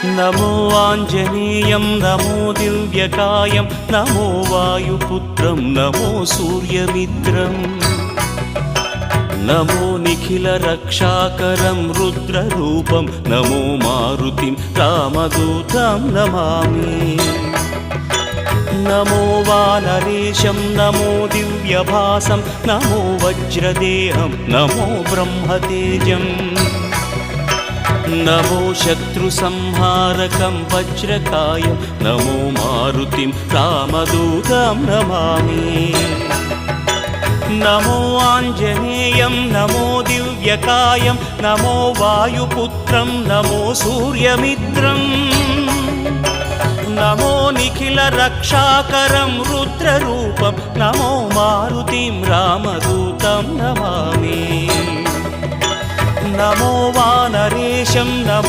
नमो आञ्जनेयं नमो दिव्यकायं नमो वायुपुत्रं नमो सूर्यमित्रम् नमो निखिलरक्षाकरं रुद्ररूपं नमो मारुतिं रामदूतं Namami नमो वानरेशं नमो दिव्यभासं नमो वज्रदेहं नमो ब्रह्मतेजम् नमो शत्रुसंहारकं वज्रकायं नमो मारुतिं रामदूतं Namami नमो आञ्जनेयं नमो दिव्यकायं नमो वायुपुत्रं नमो सूर्यमित्रम् नमो निखिलरक्षाकरं रुद्ररूपं नमो मारुतिं रामदूतं Namami नमो वानरेशं नमो